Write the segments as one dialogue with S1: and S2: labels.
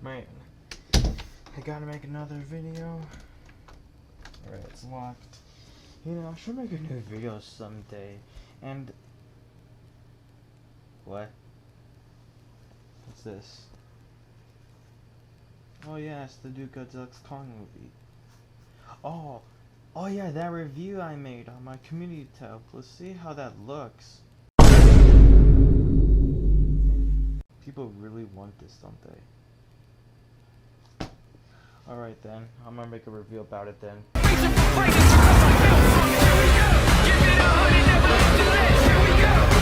S1: Man, I gotta make another video. Alright, it's locked. You know, I should make a new video someday. And what? What's this? Oh yeah, it's the new Godzilla X Kong movie. Oh yeah, that review I made on my community tab. Let's see how that looks. People really want this, don't they? Alright then, I'm gonna make a review about it then.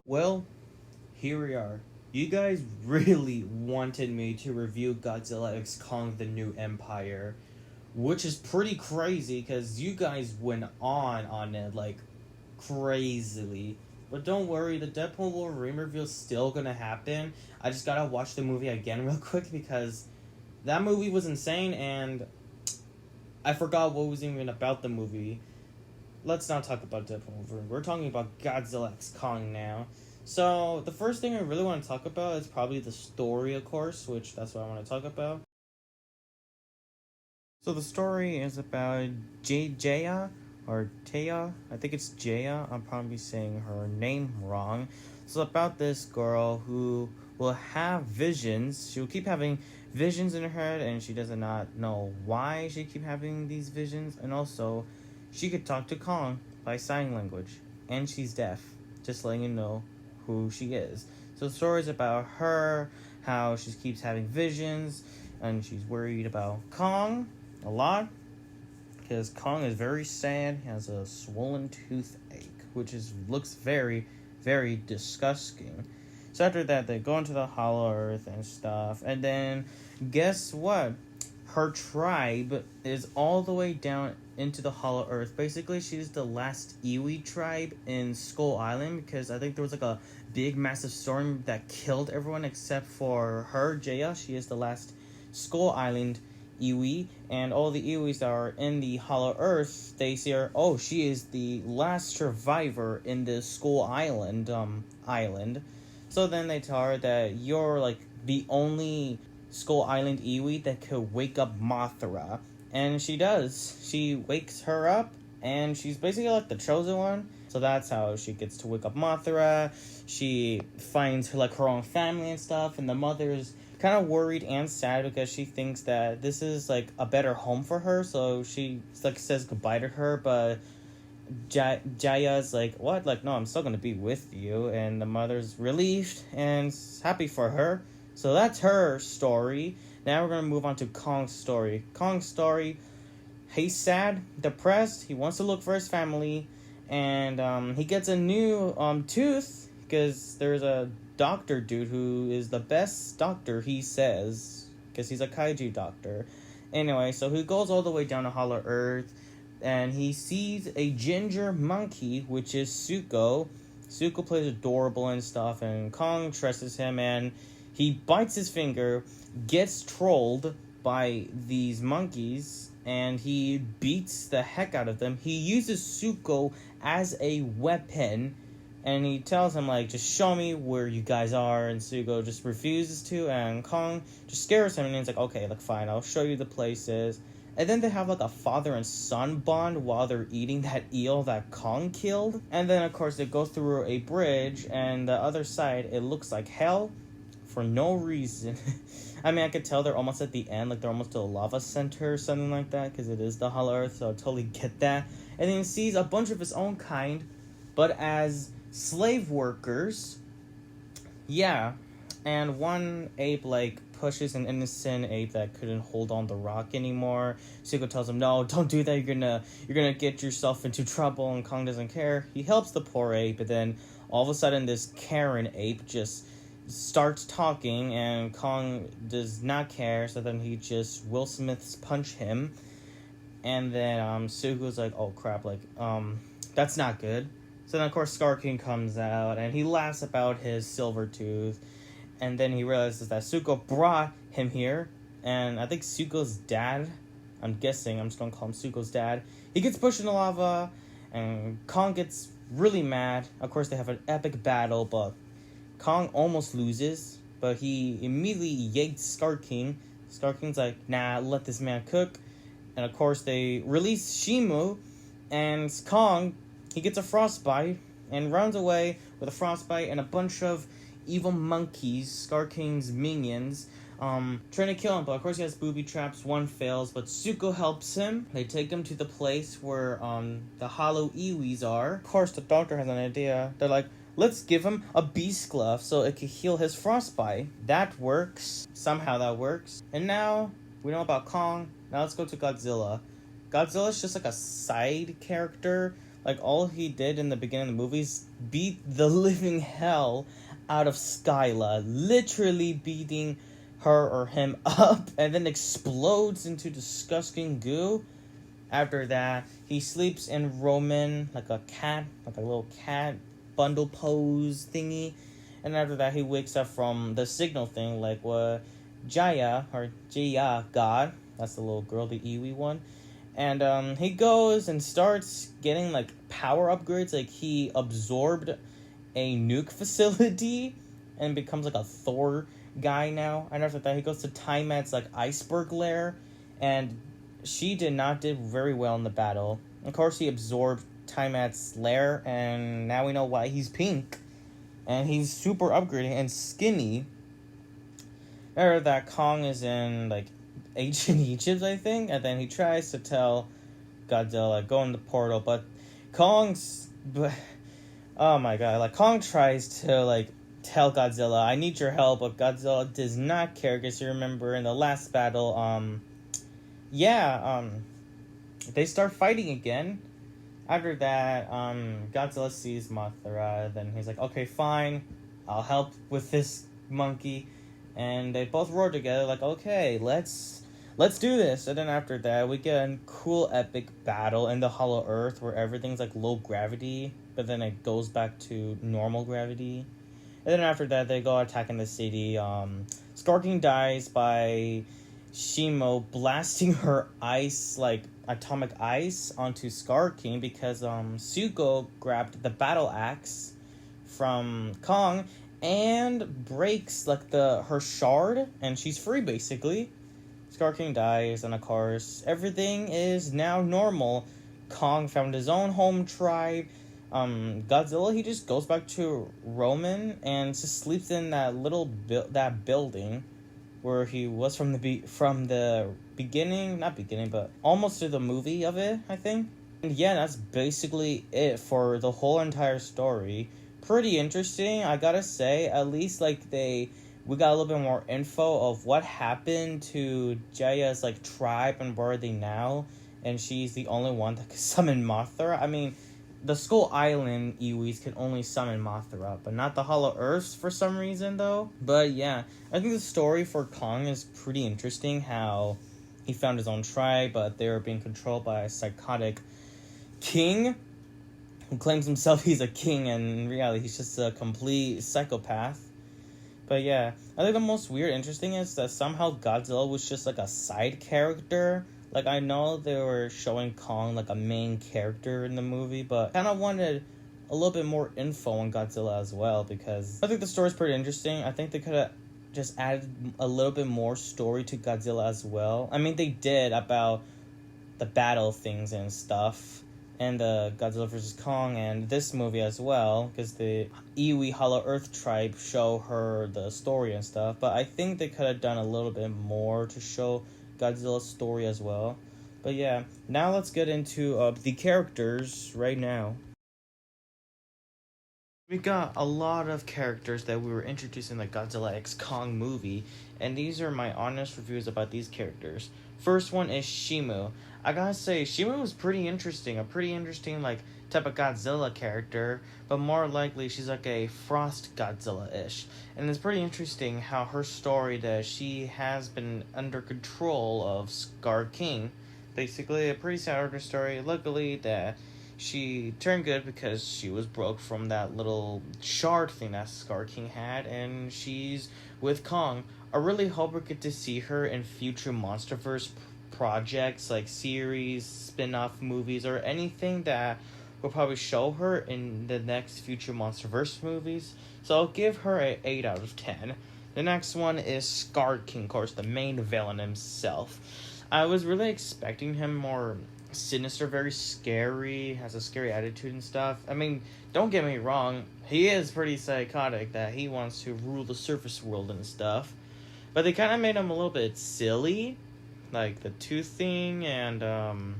S1: Well, here we are. You guys really wanted me to review Godzilla X Kong the New Empire, which is pretty crazy because you guys went on it like crazily. But don't worry, the Deadpool Wolverine review is still gonna happen. I just gotta watch the movie again real quick because that movie was insane and I forgot what was even about the movie. Let's not talk about Deadpool Wolverine. We're talking about Godzilla X Kong now. So, the first thing I really want to talk about is probably the story, of course, which that's what I want to talk about. So, the story is about Jaya, or Taya, I think it's Jaya, I'm probably saying her name wrong. So, about this girl who will have visions. She will keep having visions in her head, and she does not know why she keep having these visions. And also, she could talk to Kong by sign language, and she's deaf, just letting you know who she is. So the story is about her, how she keeps having visions, and she's worried about Kong a lot, because Kong is very sad. He has a swollen toothache, which looks very, very disgusting. So after that, they go into the Hollow Earth and stuff, and then guess what? Her tribe is all the way down into the Hollow Earth. Basically, she's the last Iwi tribe in Skull Island because I think there was like a big massive storm that killed everyone except for her, Jaya. She is the last Skull Island Iwi, and all the Iwis that are in the Hollow Earth, they see her, oh, she is the last survivor in the Skull Island island. So then they tell her that you're like the only Skull Island Iwi that could wake up Mothra. And she does. She wakes her up, and she's basically like the chosen one. So that's how she gets to wake up Mothra. She finds her, like, her own family and stuff, and the mother's kind of worried and sad because she thinks that this is like a better home for her. So she like says goodbye to her, but Jaya's like, what? Like, no, I'm still gonna be with you. And the mother's relieved and happy for her. So that's her story. Now we're going to move on to Kong's story. Kong's story, he's sad, depressed, he wants to look for his family, and he gets a new tooth because there's a doctor dude who is the best doctor, he says, because he's a kaiju doctor. Anyway, so he goes all the way down to Hollow Earth, and he sees a ginger monkey, which is Zuko. Zuko plays adorable and stuff, and Kong trusts him, and he bites his finger, gets trolled by these monkeys, and he beats the heck out of them. He uses Zuko as a weapon, and he tells him, like, just show me where you guys are, and Zuko just refuses to, and Kong just scares him, and he's like, okay, like, fine, I'll show you the places. And then they have, like, a father and son bond while they're eating that eel that Kong killed. And then, of course, they go through a bridge, and the other side, it looks like hell. For no reason. I mean, I could tell they're almost at the end, like they're almost to a lava center or something like that, because it is the Hollow Earth, so I totally get that. And then he sees a bunch of his own kind, but as slave workers. Yeah. And one ape, like, pushes an innocent ape that couldn't hold on the rock anymore. Zuko tells him, no, don't do that, you're gonna get yourself into trouble, and Kong doesn't care. He helps the poor ape, but then all of a sudden this Karen ape just starts talking, and Kong does not care, so then he just Will Smith's punch him, and then Zuko's like, oh crap, like, that's not good. So then of course Scar King comes out, and he laughs about his silver tooth, and then he realizes that Zuko brought him here, and I think Zuko's dad, I'm guessing, I'm just gonna call him Zuko's dad, he gets pushed in the lava, and Kong gets really mad. Of course they have an epic battle, but Kong almost loses, but he immediately yanks Scar King Scar King's like, nah, let this man cook. And of course they release Shimu, and Kong, he gets a frostbite and runs away with a frostbite and a bunch of evil monkeys, Scar King's minions, trying to kill him. But of course he has booby traps, one fails, but Zuko helps him. They take him to the place where the hollow Iwis are. Of course the doctor has an idea. They're like, let's give him a beast glove so it can heal his frostbite. That works. Somehow that works. And now we know about Kong. Now let's go to Godzilla. Godzilla's just like a side character. Like, all he did in the beginning of the movies, beat the living hell out of Skyla. Literally beating her or him up, and then explodes into disgusting goo. After that, he sleeps in Roman like a cat, like a little cat bundle pose thingy. And after that, he wakes up from the signal thing, like what Jaya got. That's the little girl, the Iwi one. And he goes and starts getting like power upgrades. Like, he absorbed a nuke facility and becomes like a Thor guy now. And after that, he goes to Tiamat's like iceberg lair, and she did not do very well in the battle. Of course, he absorbed Tiamat's lair, and now we know why he's pink, and he's super upgrading and skinny. After that, Kong is in like ancient Egypt, I think, and then he tries to tell Godzilla, go in the portal, but oh my god, like, Kong tries to like tell Godzilla, I need your help, but Godzilla does not care, because you remember in the last battle, they start fighting again. After that, Godzilla sees Mothra, then he's like, okay, fine, I'll help with this monkey, and they both roar together, like, okay, let's do this. And then after that, we get a cool epic battle in the Hollow Earth where everything's like low gravity, but then it goes back to normal gravity. And then after that, they go attacking the city. Scar King dies by Shimo blasting her ice, like atomic ice, onto Scar King, because Zuko grabbed the battle axe from Kong and breaks like her shard, and she's free basically. Scar King dies, and of course, everything is now normal. Kong found his own home tribe. Godzilla, he just goes back to Roman and just sleeps in that little that building where he was from the beginning, not beginning, but almost to the movie of it, I think. And yeah, that's basically it for the whole entire story. Pretty interesting, I gotta say. At least like we got a little bit more info of what happened to Jaya's like tribe and where are they now, and she's the only one that can summon Mothra. I mean, the Skull Island Iwis can only summon Mothra, but not the Hollow Earths for some reason though. But yeah, I think the story for Kong is pretty interesting, how he found his own tribe, but they were being controlled by a psychotic king who claims himself he's a king, and in reality he's just a complete psychopath. But yeah, I think the most weird interesting is that somehow Godzilla was just like a side character. Like, I know they were showing Kong like a main character in the movie, but I kind of wanted a little bit more info on Godzilla as well, because I think the story's pretty interesting. I think they could have just added a little bit more story to Godzilla as well. I mean, they did about the battle things and stuff, and the Godzilla vs. Kong, and this movie as well, because the Iwi Hollow Earth tribe show her the story and stuff. But I think they could have done a little bit more to show Godzilla's story as well. But yeah, now let's get into the characters right now. We got a lot of characters that we were introduced in the Godzilla x Kong movie, and these are my honest reviews about these characters. First one is Shimu. I gotta say, Shimu was pretty interesting. A pretty interesting, like, type of Godzilla character, but more likely she's like a Frost Godzilla-ish. And it's pretty interesting how her story, that she has been under control of Scar King. Basically, a pretty sad origin story. Luckily, that she turned good because she was broke from that little shard thing that Scar King had, and she's with Kong. I really hope we get to see her in future MonsterVerse projects, like series, spin-off movies, or anything that will probably show her in the next future MonsterVerse movies. So I'll give her an 8 out of 10. The next one is Scar King, of course, the main villain himself. I was really expecting him more sinister, very scary, has a scary attitude and stuff. I mean, don't get me wrong, he is pretty psychotic that he wants to rule the surface world and stuff. But they kind of made him a little bit silly, like the tooth thing, and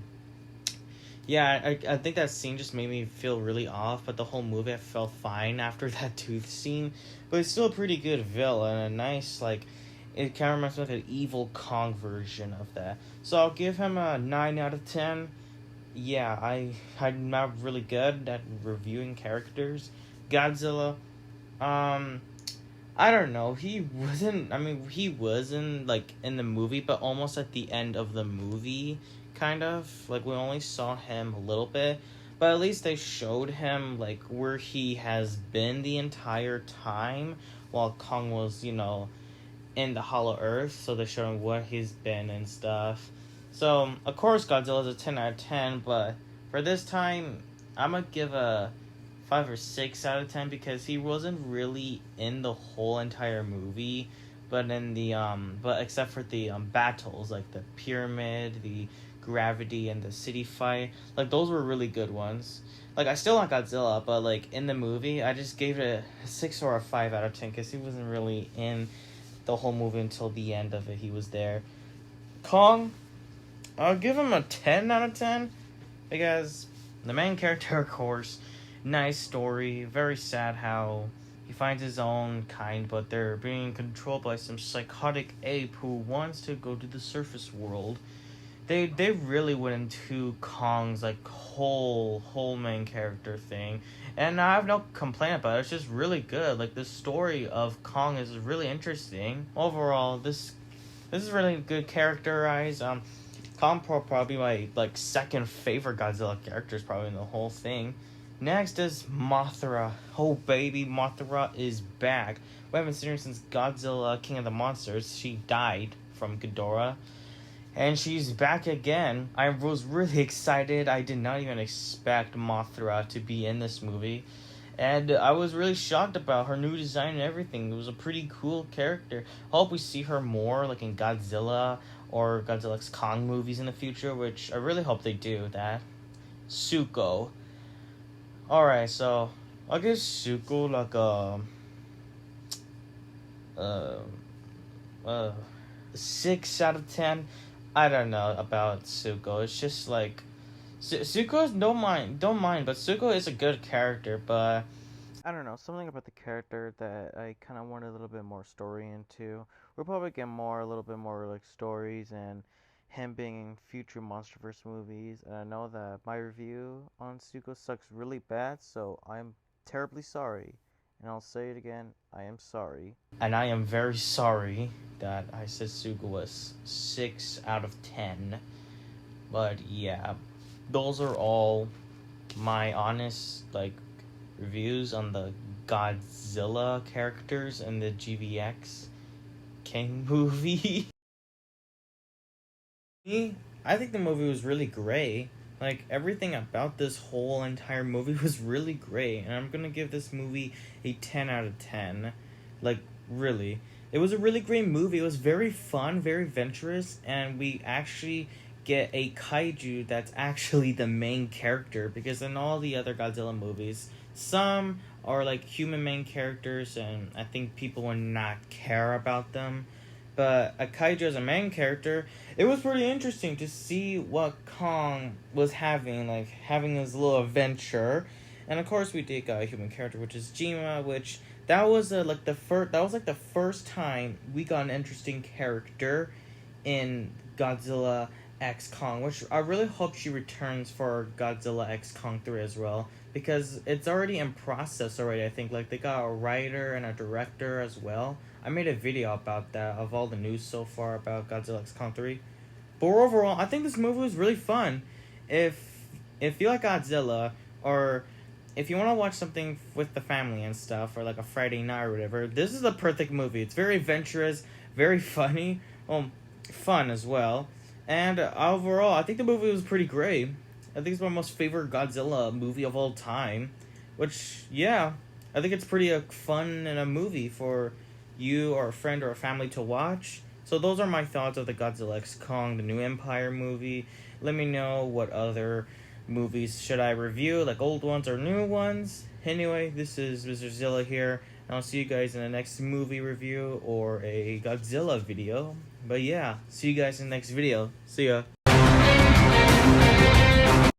S1: yeah, I think that scene just made me feel really off, but the whole movie I felt fine after that tooth scene. But it's still a pretty good villain, a nice, like, it kind of reminds me of an evil Kong version of that. So I'll give him a 9 out of 10. Yeah, I'm not really good at reviewing characters. Godzilla, I don't know, he wasn't, like, in the movie, but almost at the end of the movie, kind of. Like, we only saw him a little bit, but at least they showed him, like, where he has been the entire time, while Kong was, in the Hollow Earth, so they showed him what he's been and stuff. So, of course, Godzilla's a 10 out of 10, but for this time, I'm gonna give a 5 or 6 out of 10 because he wasn't really in the whole entire movie, but in the but except for the battles, like the pyramid, the gravity, and the city fight, like those were really good ones. Like, I still like Godzilla, but like in the movie, I just gave it a 6 or a 5 out of 10 because he wasn't really in the whole movie until the end of it. He was there. Kong, I'll give him a 10 out of 10 because the main character, of course, nice story, very sad how he finds his own kind, but they're being controlled by some psychotic ape who wants to go to the surface world. They really went into Kong's like whole main character thing, and I have no complaint about it. It's just really good. Like, the story of Kong is really interesting. Overall, this is really good characterized. Kong probably my like second favorite Godzilla characters probably in the whole thing. Next is Mothra. Oh baby, Mothra is back. We haven't seen her since Godzilla King of the Monsters. She died from Ghidorah. And she's back again. I was really excited. I did not even expect Mothra to be in this movie. And I was really shocked about her new design and everything. It was a pretty cool character. I hope we see her more, like in Godzilla or Godzilla x Kong movies in the future, which I really hope they do that. Zuko. Alright, so I'll give Zuko like a 6 out of 10. I don't know about Zuko. It's just like Zuko's don't mind, but Zuko is a good character, but I don't know, something about the character that I kind of wanted a little bit more story into. We'll probably get a little bit more like stories and him being in future MonsterVerse movies. And I know that my review on Zuko sucks really bad, so I'm terribly sorry. And I'll say it again, I am sorry. And I am very sorry that I said Zuko was 6 out of 10. But yeah, those are all my honest, like, reviews on the Godzilla characters in the GVX King movie. I think the movie was really great. Like, everything about this whole entire movie was really great, and I'm gonna give this movie a 10 out of 10. Like, really. It was a really great movie. It was very fun, very adventurous, and we actually get a kaiju that's actually the main character, because in all the other Godzilla movies, some are like human main characters, and I think people would not care about them. But a kaiju as a main character, it was pretty interesting to see what Kong was having, like having his little adventure. And of course we did got a human character, which is Jima, which that was the first time we got an interesting character in Godzilla X Kong, which I really hope she returns for Godzilla X Kong 3 as well, because it's already in process already. I think like they got a writer and a director as well. I made a video about that, of all the news so far about Godzilla X Kong 3. But overall, I think this movie was really fun. If you like Godzilla, or if you want to watch something with the family and stuff, or like a Friday night or whatever, this is the perfect movie. It's very adventurous, very funny, fun as well. And overall, I think the movie was pretty great. I think it's my most favorite Godzilla movie of all time. Which, yeah, I think it's pretty fun and a movie for you or a friend or a family to watch. So those are my thoughts of the Godzilla X Kong, the New Empire movie. Let me know what other movies should I review, like old ones or new ones. Anyway, this is Mr.Zilla here, and I'll see you guys in the next movie review or a Godzilla video. But yeah, see you guys in the next video. See ya.